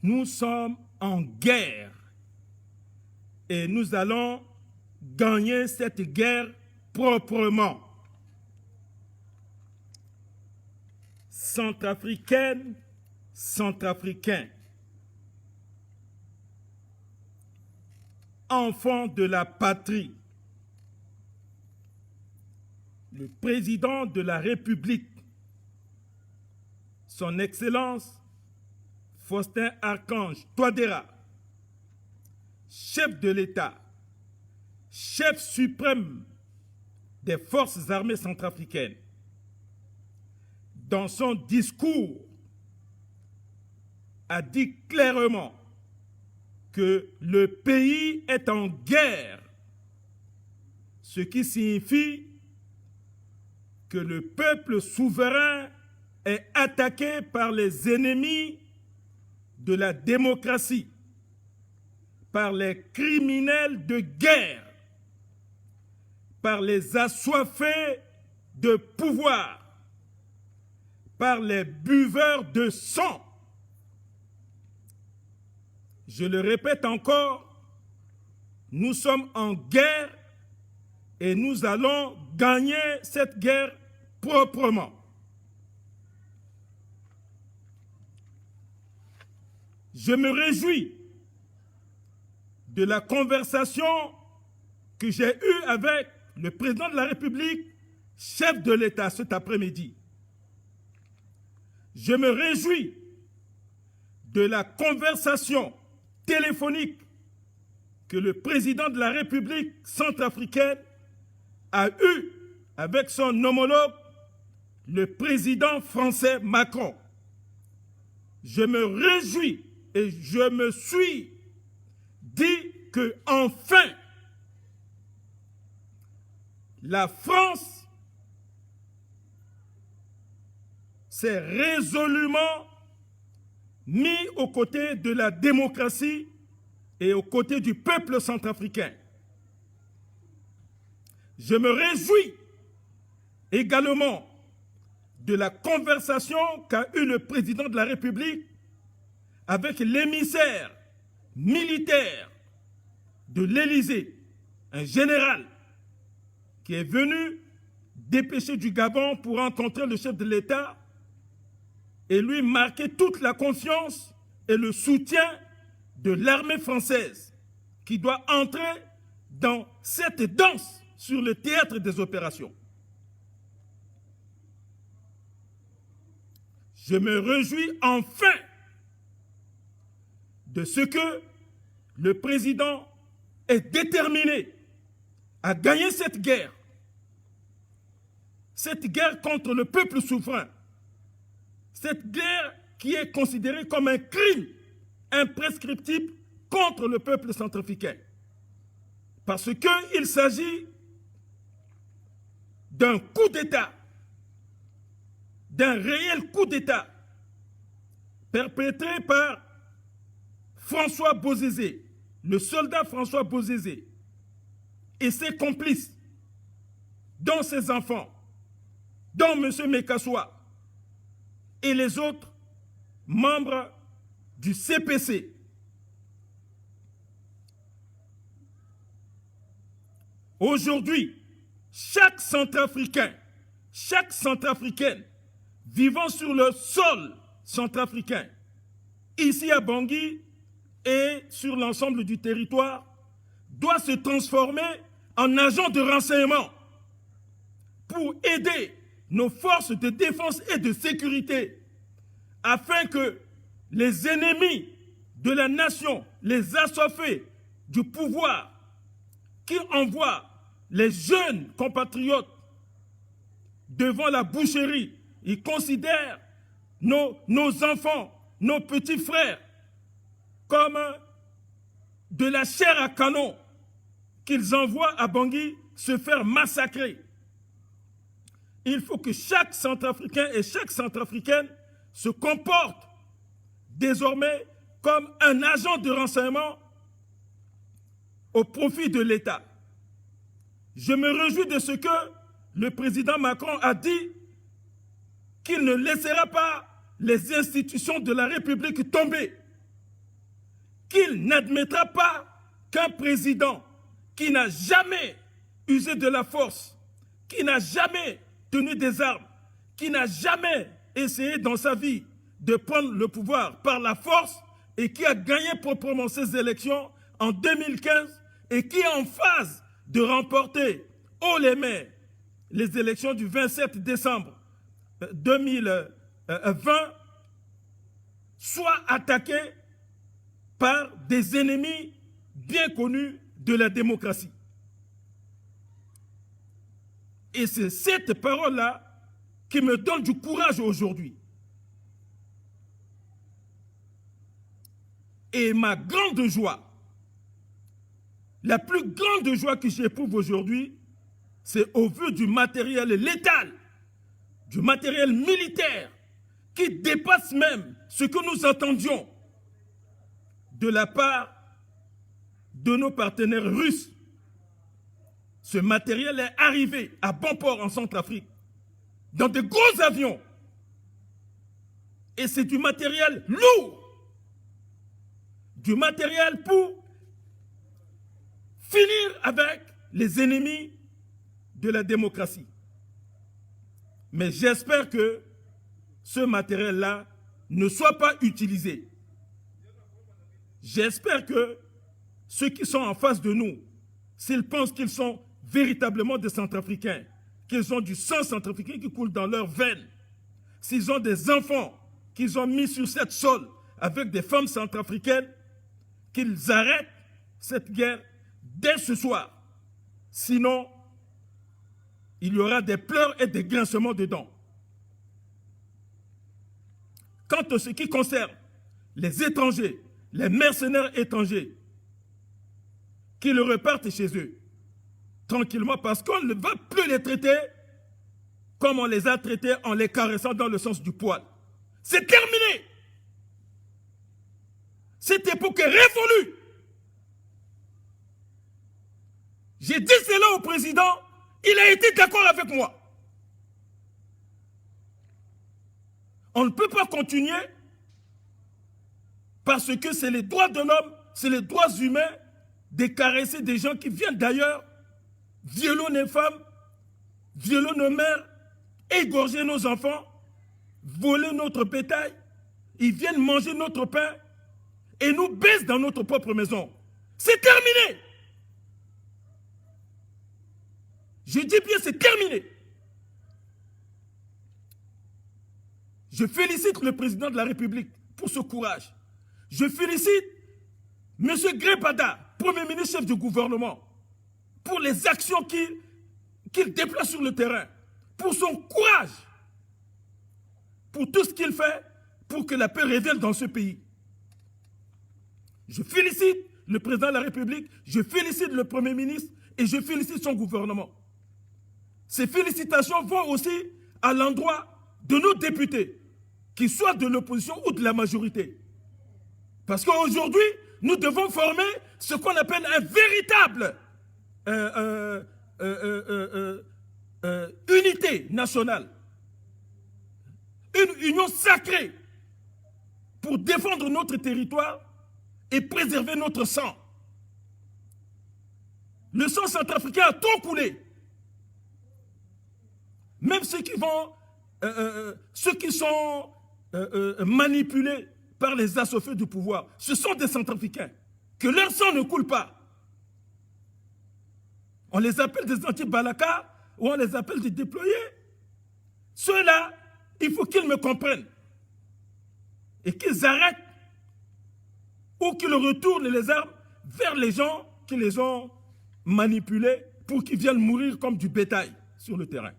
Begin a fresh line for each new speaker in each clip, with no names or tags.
Nous sommes en guerre et nous allons gagner cette guerre proprement. Centrafricaine, Centrafricains, enfants de la patrie, le président de la République, son Excellence Faustin-Archange Touadéra, chef de l'État, chef suprême des forces armées centrafricaines, dans son discours, a dit clairement que le pays est en guerre, ce qui signifie que le peuple souverain est attaqué par les ennemis de la démocratie, par les criminels de guerre, par les assoiffés de pouvoir, par les buveurs de sang. Je le répète encore, nous sommes en guerre et nous allons gagner cette guerre proprement. Je me réjouis de la conversation que j'ai eue avec le président de la République, chef de l'État, cet après-midi. Je me réjouis de la conversation téléphonique que le président de la République centrafricaine a eue avec son homologue, le président français Macron. Je me réjouis et je me suis dit que enfin la France s'est résolument mis aux côtés de la démocratie et aux côtés du peuple centrafricain. Je me réjouis également de la conversation qu'a eue le président de la République avec l'émissaire militaire de l'Élysée, un général qui est venu dépêché du Gabon pour rencontrer le chef de l'État et lui marquer toute la confiance et le soutien de l'armée française qui doit entrer dans cette danse sur le théâtre des opérations. Je me réjouis enfin de ce que le président est déterminé à gagner cette guerre contre le peuple souverain, cette guerre qui est considérée comme un crime imprescriptible contre le peuple centrafricain. Parce qu'il s'agit d'un coup d'État, d'un réel coup d'État perpétré par François Bozizé, le soldat François Bozizé, et ses complices, dont ses enfants, dont M. Mekassoua, et les autres membres du CPC. Aujourd'hui, chaque Centrafricain, chaque Centrafricaine vivant sur le sol centrafricain, ici à Bangui et sur l'ensemble du territoire, doit se transformer en agent de renseignement pour aider nos forces de défense et de sécurité afin que les ennemis de la nation, les assoiffés du pouvoir qui envoient les jeunes compatriotes devant la boucherie, ils considèrent nos enfants, nos petits frères comme de la chair à canon qu'ils envoient à Bangui se faire massacrer. Il faut que chaque Centrafricain et chaque Centrafricaine se comporte désormais comme un agent de renseignement au profit de l'État. Je me réjouis de ce que le président Macron a dit, qu'il ne laissera pas les institutions de la République tomber. qu'il n'admettra pas qu'un président qui n'a jamais usé de la force, qui n'a jamais tenu des armes, qui n'a jamais essayé dans sa vie de prendre le pouvoir par la force et qui a gagné proprement ces élections en 2015 et qui est en phase de remporter haut les mains les élections du 27 décembre 2020, soit attaqué par des ennemis bien connus de la démocratie. Et c'est cette parole-là qui me donne du courage aujourd'hui. Et ma grande joie, la plus grande joie que j'éprouve aujourd'hui, c'est au vu du matériel létal, du matériel militaire, qui dépasse même ce que nous attendions de la part de nos partenaires russes. Ce matériel est arrivé à bon port en Centrafrique, dans de gros avions. Et c'est du matériel lourd, du matériel pour finir avec les ennemis de la démocratie. Mais j'espère que ce matériel-là ne soit pas utilisé. J'espère que ceux qui sont en face de nous, s'ils pensent qu'ils sont véritablement des Centrafricains, qu'ils ont du sang centrafricain qui coule dans leurs veines, s'ils ont des enfants qu'ils ont mis sur cette sol avec des femmes centrafricaines, qu'ils arrêtent cette guerre dès ce soir. Sinon, il y aura des pleurs et des grincements de dents. Quant à ce qui concerne les étrangers, les mercenaires étrangers, qu'ils repartent chez eux, tranquillement, parce qu'on ne va plus les traiter comme on les a traités en les caressant dans le sens du poil. C'est terminé. Cette époque est révolue. J'ai dit cela au président, il a été d'accord avec moi. On ne peut pas continuer parce que c'est les droits de l'homme, c'est les droits humains de caresser des gens qui viennent d'ailleurs, violer nos femmes, violer nos mères, égorger nos enfants, voler notre bétail. Ils viennent manger notre pain et nous baissent dans notre propre maison. C'est terminé. Je dis bien, c'est terminé. Je félicite le président de la République pour ce courage. Je félicite M. Grébada, Premier ministre chef du gouvernement, pour les actions qu'il déplace sur le terrain, pour son courage, pour tout ce qu'il fait pour que la paix revienne dans ce pays. Je félicite le président de la République, je félicite le Premier ministre et je félicite son gouvernement. Ces félicitations vont aussi à l'endroit de nos députés, qu'ils soient de l'opposition ou de la majorité. Parce qu'aujourd'hui, nous devons former ce qu'on appelle un véritable unité nationale. Une union sacrée pour défendre notre territoire et préserver notre sang. Le sang centrafricain a trop coulé. Même ceux qui sont manipulés par les assoiffés du pouvoir, ce sont des Centrafricains. Que leur sang ne coule pas. On les appelle des anti-balaka ou on les appelle des déployés. Ceux-là, il faut qu'ils me comprennent. Et qu'ils arrêtent ou qu'ils retournent les armes vers les gens qui les ont manipulés pour qu'ils viennent mourir comme du bétail sur le terrain.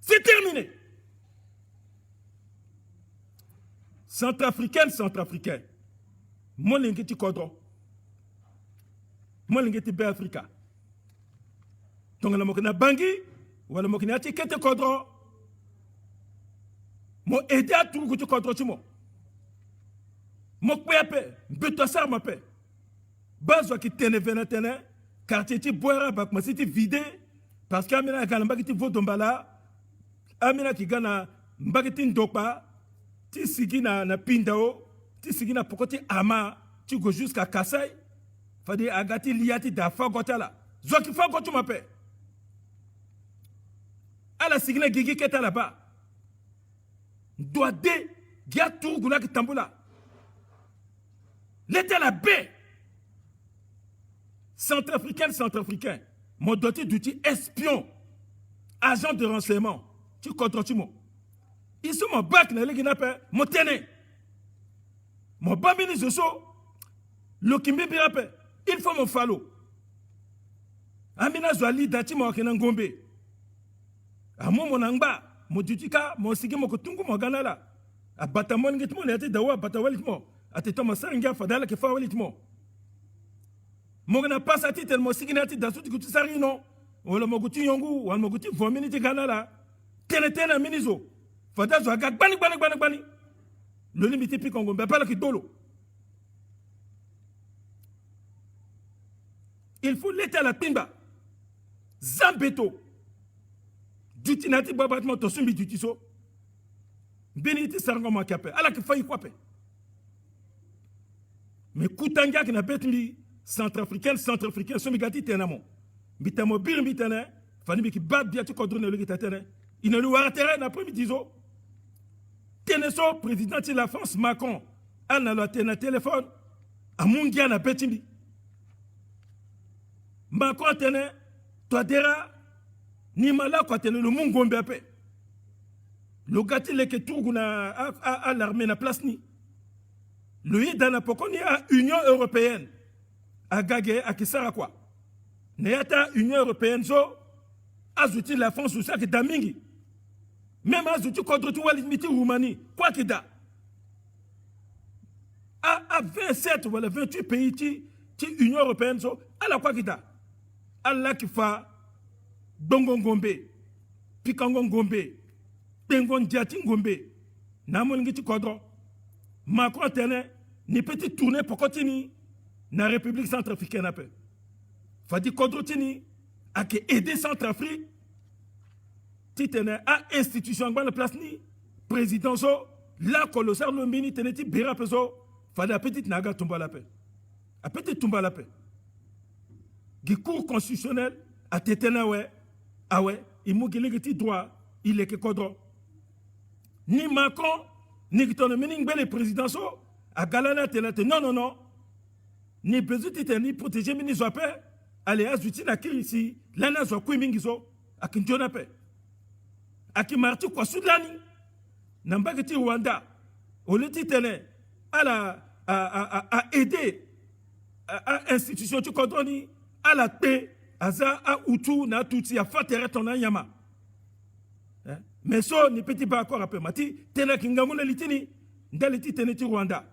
C'est terminé. Centrafricaine, Centrafricain. Moi, l'ingéti kodro. Moi, l'ingéti Béafrika. Donc, la mokina bangi, ou la mokina ti kete kodro. Moi, aider à tout le kodro tu mo. Moi, péapé, bétossar ma paix. Bazo qui tene venatene, quartier ti boira bak ma siti vidé, parce qu'amina kanamba ti vodombala. Amina ki gana mbagiti ndokpa ti sigi na pindao ti sigi na pokoti ama tu go jusqu'à Kassai, fadi agati liati da fagotala. Zoki fagotu m'appelle. À la signe Guigui qui est là-bas. Doit dé, dia tour goula qui tamboula. L'été la baie. Centrafricain. Mon doté d'outils espion, agent de renseignement. Tu contrôles moi. Ils sont mon bac, mon téné. Mon bambini zoso, le kimbi birape. Il faut mon fallo. Amina Zouali dati mo kenan gombe. Amo mon angba, mo dutika, mo sigi mo kutungu mo ganala. A batamon gitmo ne ati dawa batawalitmo. Ati to mo sanga fadala ke fawalitmo. Mo gana passa ati tel mo sigi ati dasu tikuti sarino. Wala mo guti yongu, wala mo guti vomini ti ganala. Tene minizo. Fada zo agak bani. Le limite pique en gombe, pas la qui dolo. Il faut l'été à la timba. Zambeto. Dutinati babatmo to sumbi dutiso. Beniti sarangoma kape. Ala ki fayi kwape. Mais Koutanga qui n'a pas été centrafricain, sumbi gati tenamo. Bitamo bir bitane. Fani ki bat biatu kodrone le gitatene. Il ne lui arrêterait l'après-midi. Teneso, président de la France, Macron, a un téléphone, à Mungia na Betimbi. Macron tene, toi dera, ni mala quoi tene le Mungombe ape. Le gâti le que tourguna à l'armée na place ni. Le dans la pokoni à Union Européenne, à Gagé, à Kisara quoi. Néata Union Européenne, zo, azuti la France, ou ça que Damingi. Même à Zouti contre tout limité Roumanie, quoi qu'il y a. À 27 ou 28 pays, qui Union Européenne, à la quoi qu'il y a. À la qui fa Dongon Gombe, Pikangon Gombe, Pengon Diatin Gombe, Namon Giti Kodro, Macron Tene, ni petit tourner pour continuer dans la République centrafricaine. Fadi Kodro Tini, à qui aider Centrafrique. Titene a institution dans la place ni président so la colossal le mini teneti bera peso fada petite naga tomba la paix a petite tomba la paix du cours constitutionnel a tetena ouais ah ouais il mou geli droit il est que kodro ni Macron ni ton mini ngbe le président so a galana tenete non ni besoin titeni protéger mini zo paix allez azuti na kirisi lana zo kwimingi so a kinjona paix Aki marti kwa Soudani, n'ambagati Rwanda, au lieu tene, à aider à institution tu condoni, à la paix, à za, à Outou, na Tutsi, à Fatere ton yama. Mais ça, ni petit pas encore après, mati, tene kingamu na litini, ndaliti tene ti Rwanda.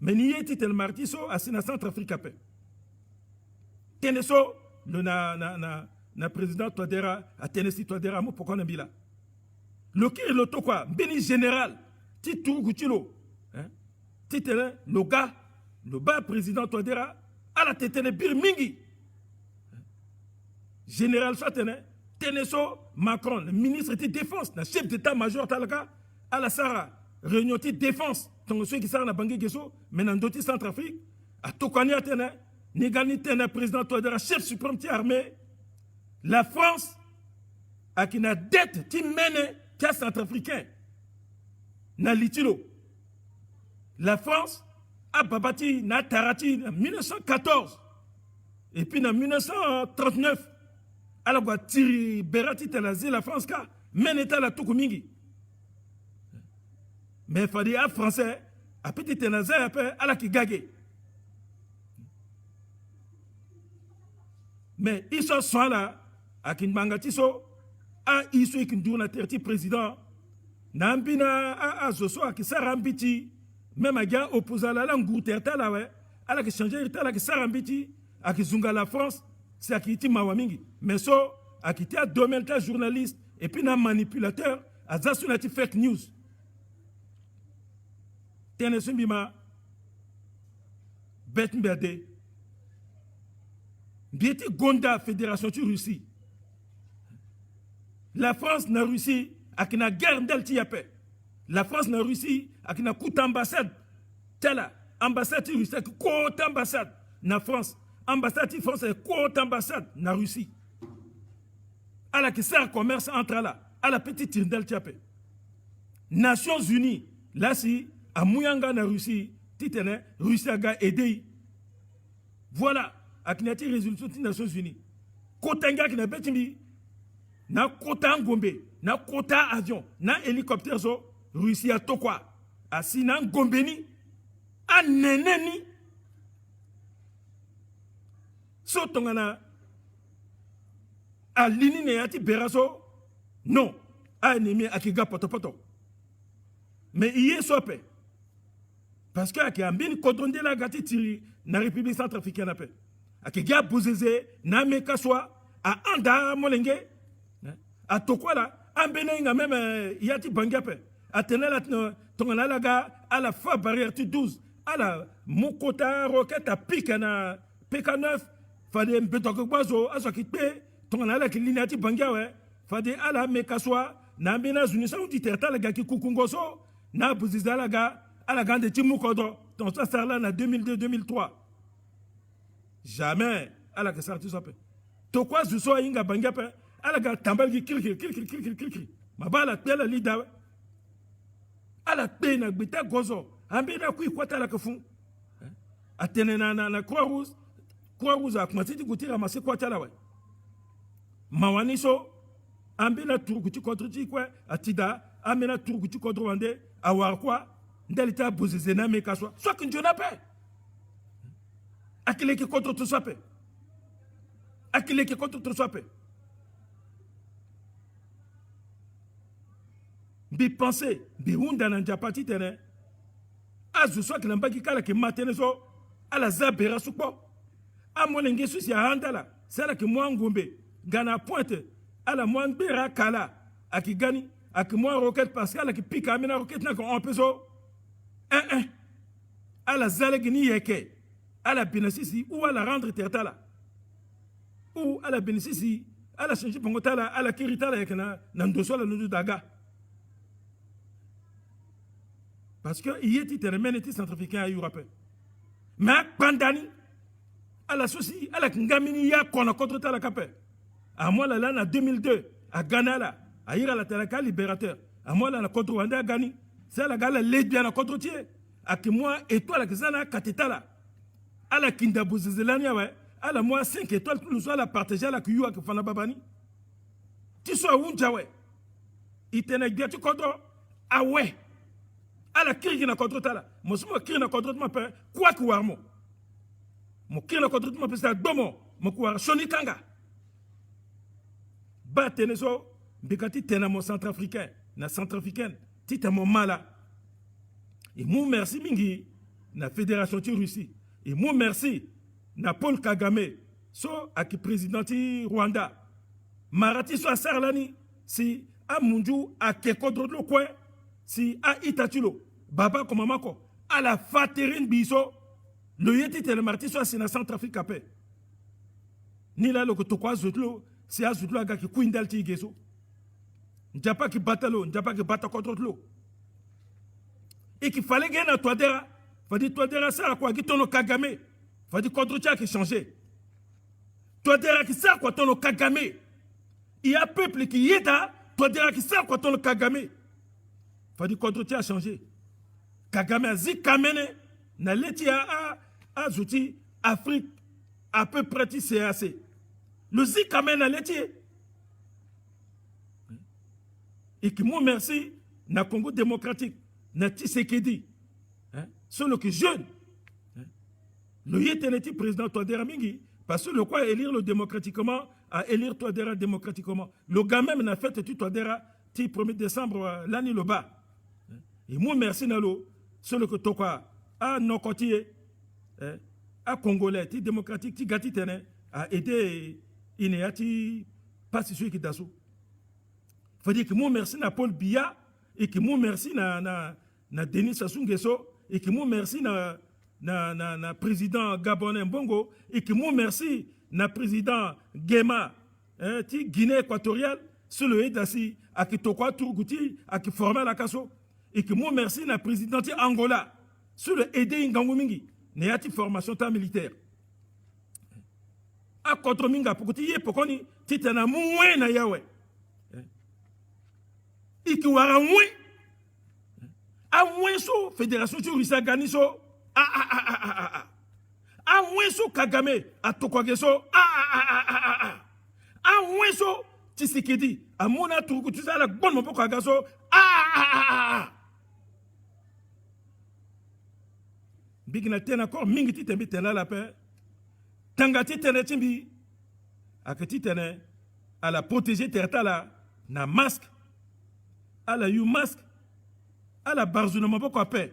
Mais ni yeti tel marti so, à Sina Centrafrique après. Tene so, le na président Touadéra, à Tennessee Touadéra, moi pourquoi on est là. Le qui est le to quoi, béni général, Titou Goutilo, Titele, le gars, le bas président Touadéra, à la tête de Birmingi. Général Satene, Teneso Macron, le ministre de défense, le chef d'état-major Talaka, à la Sara, réunion de défense, tant que ceux qui sont dans Bangui Gesso, maintenant d'autres Centrafrique, à Tokani Atene, Négani Tene, président Touadéra, chef suprême de l'armée. La France a une dette qui mène qu'à Centrafricain. Na litilo. La France a babati na tarati en 1914. Et puis en 1939, elle a tiré Berati Telazi la France ka mène état la Tukumingi. Mais il fallait à français a petit Telazi après à la qui gagé. Mais ils sont là. Akin Bangatiso a isu ikinduna terti président nambina a zoso akisarambiti même agia opposala la ngouterta la ouais ala ki changer ta la ki sarambiti akizunga la France c'est akiti mawamingi mais so akiti a domelta journaliste et puis na manipulateur a zasunati fake news tenesumbima betmberde bieti gonda fédération de Russie. La France na Russie a une guerre d'elle. La France na Russie a une coup d'ambassade. ambassade russe côté ambassade na France ambassade française côté ambassade na Russie ala qui sert commerce entre là à la petite Tindel Tchapé Nations Unies là si à Mouyanga na Russie titene Russie a aidé voilà akinati résolution des Nations Unies côté nga qui na betimi na kota ngombe na kota avion na hélicoptère zo Russie a to quoi asina ngombe ni a neneni so tongana a lini ne yati beraso non a ennemi akiga poto poto mais iye sope parce que aki ambini kodonde la gati tiri na République centrafricaine ape aki ga bozeze na meka swa a anda molenge a tokwala ambene nga même yati bangape a tenela tongana la ga à la fois barrière T12 à la mokota roquette à pique na PK9 fade mbetoko gbazo aso kitpe tongana la kilinati bangawe fade ala mekaswa na mbena zunisa uti terta la ga ki kukungoso na buziza la ga ala gande timukodo ton ça sert là na 2002 2003 jamais ala que ça tu sape to kwa zuso inga bangape ala ga tambal ki kirkir mabala tela lida ala pena gbita gozo ambena kui kwata la kafun atene na croix rouge a commencé de goûter à masser kwata la ouais mawaniso ambena turguti contre ti quoi atida amena turguti contre wande awar quoi ndelita bozezena me kaswa soit que njona pe akile ki contre tout sape akile ki contre tout sape bi penser bi hunda na njapati tene azu so que lambaki kala ki matene so ala zabera sukpo amolenge susi handala sala ki mwangombe gana pointe ala mwambera kala akigani akimwa roquette pascal ki pika amena roquette na ko on peso ala zalegi ni yeke ala binasisi ou ala rendre tertala ou ala binasisi ala changer pongotala ala kiritala yekena na ndoso la nudu daga parce que il était terminé était centrafricain à Europe mais pandani ala souci ala ngamini ya kona contre tala kapé à moi là en 2002 à Ghana là à ira la talaka libérateur à moi là na contre Rwanda Gani c'est la gala les bien contre tier à que moi étoile que ça na katitala ala kinda buzelania ouais ala moi 5 étoiles nous soit la partager la kuyu ak fana babani tu sois unja ouais itena gati contre ah ouais ala kiriki na contre tala mo sumo kiriki na contre ma pe quoi que warmo mo kiriki na contre ma pe ça domo mo ko shoni kanga ba teneso bikati tena mo centrafricain na centrafricaine tita mo mala et mon merci mingi na fédération ti Russie et mon merci na Paul Kagame so aki président ti Rwanda marati so sarlani si amunju akeko drodlo kwe si a itatulo baba ko mamako à la faterine biso le yeti tele marati so sina Centrafrique apé ni la loko to kwa zotlo si a zotlo aga ki kuindal ti geso njapa ki batalo njapa ki bata contre l'eau et qu'il fallait gagner à Touadéra fallait Touadéra ça quoi qui tourne Kagame fallait contre Tchad qui changer Touadéra qui ça quoi tourne Kagame il y a peuple qui y est là Touadéra qui ça quoi tourne Kagame fallait contre Tchad changer Kagame a dit Kamene na leti a zouti Afrique à peu près CAC le zi Kamene na leti et qui m'ont merci na Congo démocratique na Tshisekedi sur le que jeune le yéteneti président Touadéra mingi parce que le quoi élire le démocratiquement à élire Touadéra démocratiquement le gars même n'a fait tout Touadéra le 1er décembre l'année le bas et moi merci nalo sur le que tokwa à nokotier à congolais ti démocratique ti gati tene à aider inéati pas celui qui dasso faut dire que moi merci na Paul Biya et que moi merci na Denis Sassou Nguesso et que moi merci na président Gabonais Mbongo et que moi merci na président Gema ti Guinée équatoriale sur le edasi à qui tokwa Tourgouti à qui former la kasso et que moi merci na président ti Angola sur le aider ngangu mingi ne yati formation ta militaire a contre minga pokoti ye pokoni titana muwe na yawe iki wara mwe a mwe so fédération tu risa gani so a mwe so Kagame a tokwage so a mwe so Tshisekedi a mona turuku tu sa la bonne mon poko so bigina tena ko mingi titembi tena la paix tangati tene timbi akati tene à la protéger terre na masque à la you masque à la barzuna maboko paix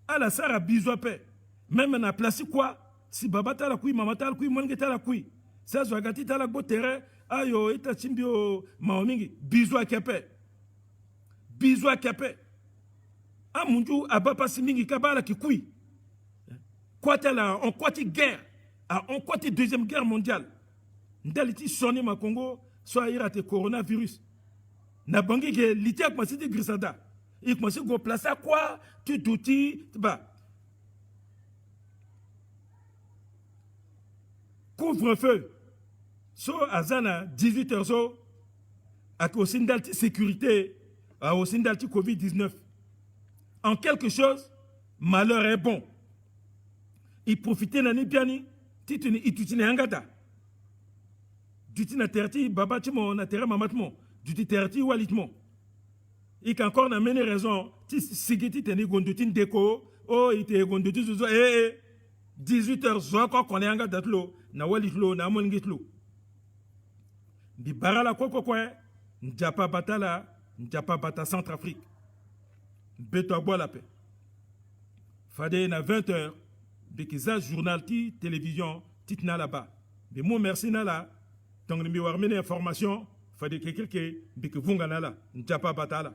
à la sara bizo paix même na place quoi si baba tala kui mama tala kui monge tala kui ça zo agati tala go terrain ayo ita chimbio maomingi bizo akepe amunju abapa simingi kabala kikui quoi tala en quoi ti guerre en quoi ti deuxième guerre mondiale ndaliti soni ma Congo soit irate coronavirus na bangi ke liti ak masiti grisada ik masi go place quoi tu douti ba couvre-feu so azana 18h so ak aussi ndalti sécurité aussi ndalti Covid-19 en quelque chose malheur est bon il profite nani piani tituni itutine angata duti na terti babatimo na terre mamatmo duti terti walitmo ik encore na mene raison ti sigiti teni gondutin deko ite gonduti zuzo 18h zo ko kone angata tlo na walitlo na mongitlo bi barala koko njapa bata Centrafrique beto bois la paix fade na 20h bikiza journal ti télévision titna là-bas mais moi merci nala donc ni mi war mene information fade ke bik vunga nala njapa batala